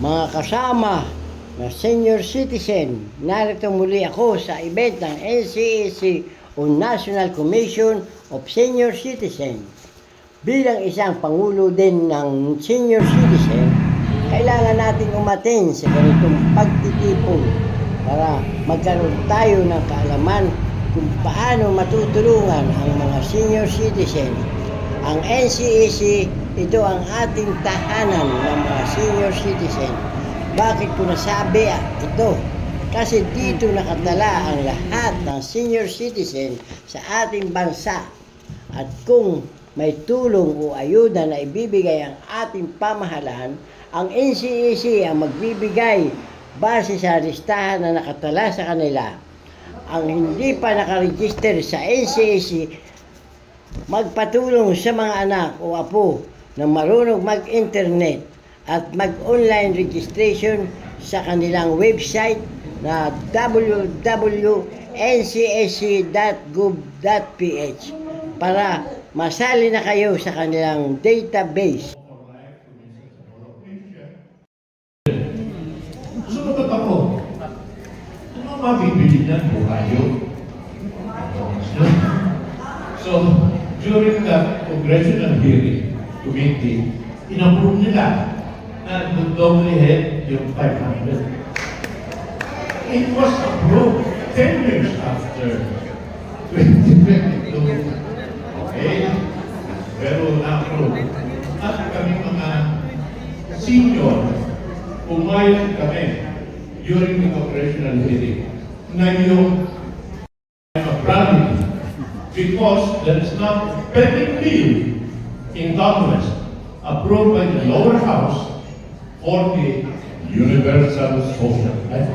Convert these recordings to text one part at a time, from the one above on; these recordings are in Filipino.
Mga kasama na senior citizen, narito muli ako sa event ng NCAC o National Commission of Senior Citizen. Bilang isang pangulo din ng senior citizen, kailangan natin umaten sa ganitong pagtitipon para magkaroon tayo ng kaalaman kung paano matutulungan ang mga senior citizen. Ang NCAC, ito ang ating tahanan ng mga senior citizen. Bakit ko nasabi ito? Kasi dito nakatala ang lahat ng senior citizen sa ating bansa. At kung may tulong o ayuda na ibibigay ang ating pamahalaan, ang NCAC ang magbibigay base sa listahan na nakatala sa kanila. Ang hindi pa nakaregister sa NCAC, magpatulong sa mga anak o apo na marunong mag-internet at mag-online registration sa kanilang website na www.ncsc.gov.ph para masali na kayo sa kanilang database. Sumagot ako, ano mabibili na po kayo? So, during the Congressional Hearing Committee, in-approve nila na doublehead yung 500. It was approved 10 years after 2022. Okay? Pero na-approve. At kami mga senior, pumayag kami during the Congressional Hearing na yung because there is not a pending bill in Congress approved by the lower house for the universal social life.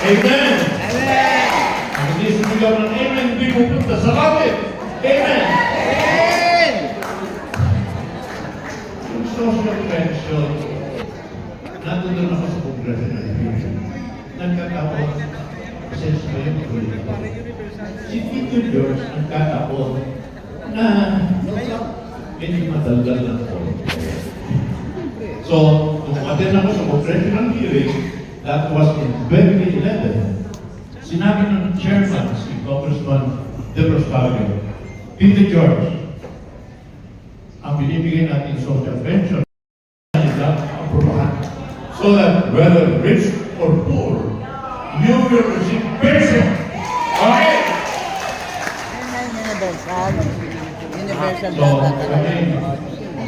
Amen! Amen! Ang hindi sumigaw ng amen, hindi pupunta sa langit. Amen! Amen! Yung social pension, nandun ako sa Congressional Hearing. Nagkataon, si Tito George nagkataon na medyo madaldal na po. So, nung attend ako sa Congressional Hearing, that was in 2011, sinabi ng chairman, si Congressman De Roscario, Tito George, ang binibigay natin social pension nila aprobahan. So that whether rich or poor, you will receive pension. Okay? Universal So, kami,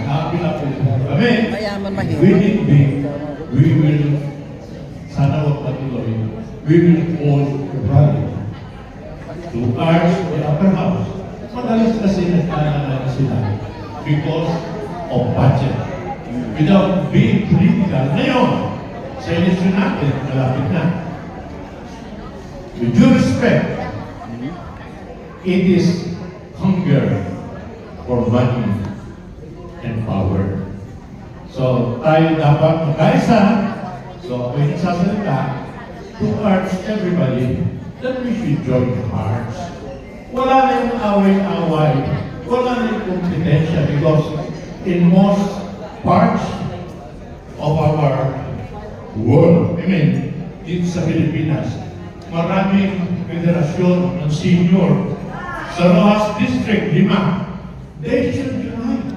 happy na po kami. Mayaman mahirap. We will, sana wag patuloy, we will hold the rally to urge the upper house. Madalas kasi nagkakaroon sila because of budget. Without being political, ngayon, sa eleksyon natin, malapit na. With due respect, it is hunger for money and power. So, tayo dapat magkaisa. So, ako yung sasalita to urge everybody that we should join hearts. Wala na yung away-away. Wala na yung kompetensya because in most parts of our world, dito sa Pilipinas, maraming federasyon ng senior. Sa Rojas District, 5. They should join.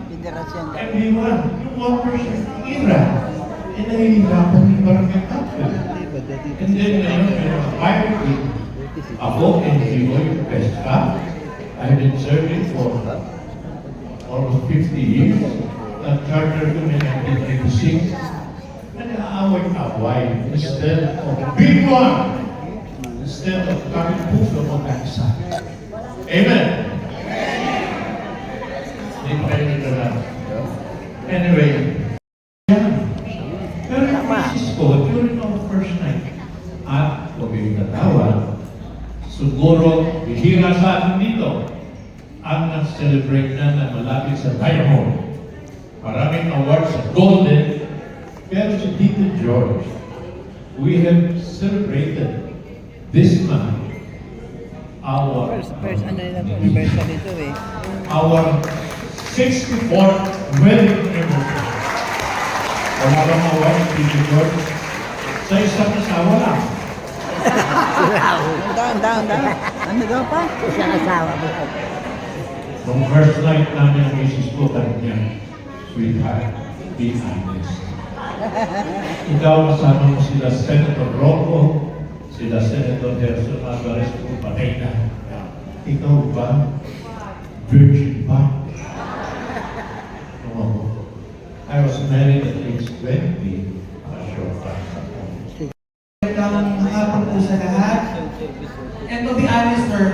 Everyone, yung 1% era, nahihirapan yung barangay captain. And then ngayon, may mga pirate. Ako, NGO, PESCA. I've been serving for almost 50 years. Nag-charter ko na 1986. Nag-aaway-away instead of big one. Instead of coming puso magkaisa. Amen? Hindi pa kayo nagdala. Anyway, pero yung misis ko, during our first night, at huwag yung natawa, siguro, bihira sa atin dito, ang nag-celebrate na malapit sa Diamond. Maraming awards sa Golden, pero si Tito George, we have celebrated this month our anniversary ito eh. our 64th wedding anniversary. Wala bang mga wife, Tito George? Sa isang asawa lang. Down. Ano daw pa? Isang asawa mo. Nung first night namin ang misis ko, sabi niya, sweetheart, be honest. Ikaw kasama mo sila Senator Rocco, sila Senator Gerson Alvarez kung patay na. Ikaw ba? Virgin ba? Oo. I was married at age 20. Short time. Magandang hapon po sa lahat. And to be honest, sir,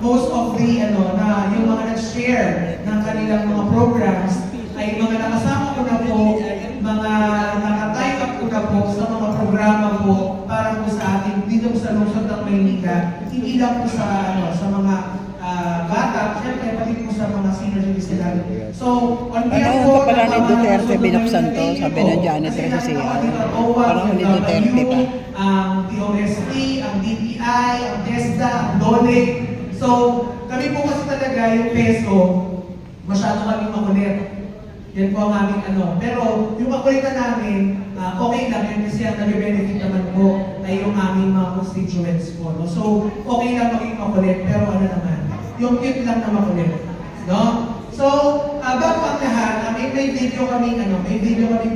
most of the, yung mga nag-share ng kanilang mga programs ay mga nakasama ko na po, mga nakatype up ko na po sa mga programa po para po sa ating dito po sa lungsod ng Maynila. Hindi lang po sa, sa mga bata, syempre pati po sa mga senior citizen. So, on behalf Ano po pa pala ng ni mga Duterte lungsod ng binuksan to, Maynila, sabi ng Janet kasi Resicia. nagkakalitan, Parang ni Duterte pa. ang DOST, ang DTI, ang DESDA, ang DOLE. So, kami po kasi talaga yung peso, masyado kami makulit. Yan po ang aming Pero yung makulitan namin, okay lang yan kasi ang nag-benefit naman po ay yung aming mga constituents po. No? So, okay lang maging makulit, pero naman, yung cute lang na makulit. No? So, bago ang lahat, may video kami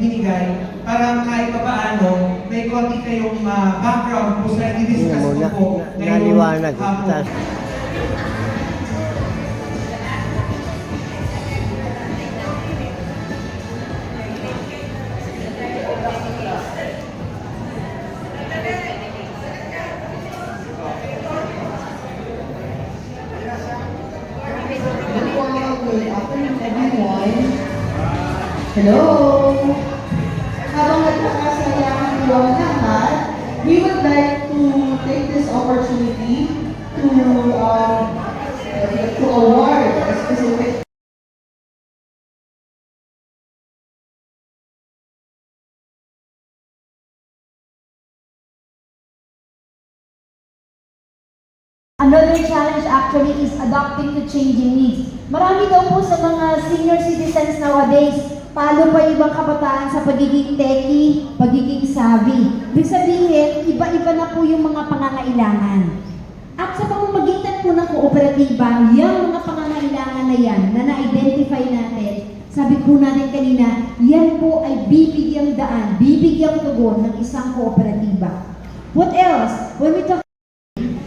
binigay para kahit pa paano, may konti kayong background po sa i-discuss ko po Naliwanag. hapon. Good afternoon, everyone. Hello! Habang nagkakasayahan po ang lahat, we would like to take this opportunity to award a specific Another challenge actually is adapting to changing needs. Marami daw po sa mga senior citizens nowadays, palo pa ibang kabataan sa pagiging techie, pagiging savvy. Ibig sabihin, iba-iba na po yung mga pangangailangan. At sa pamamagitan po ng kooperatiba, yung mga pangangailangan na yan na na-identify natin, sabi po natin kanina, yan po ay bibigyang daan, bibigyang tugon ng isang kooperatiba. What else? When we talk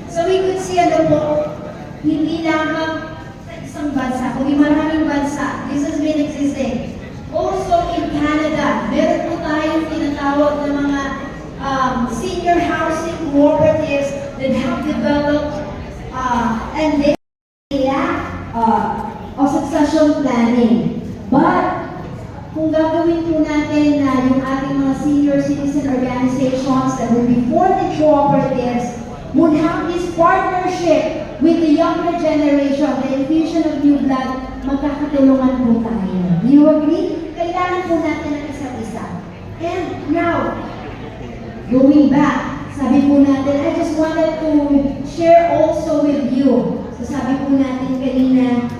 so we could see po, hindi lamang sa isang bansa, kundi maraming bansa. This has been existing. Also in Canada, meron po tayong tinatawag na mga senior housing cooperatives that have developed and they lack of succession planning. But kung gagawin po natin na yung ating mga senior citizen organizations that will be formed in cooperatives would have this partnership with the younger generation, the infusion of new blood, magkakatulungan po tayo. Do you agree? Kailangan po natin ang isa't isa. And now, going back, sabi po natin, I just wanted to share also with you. So sabi po natin kanina,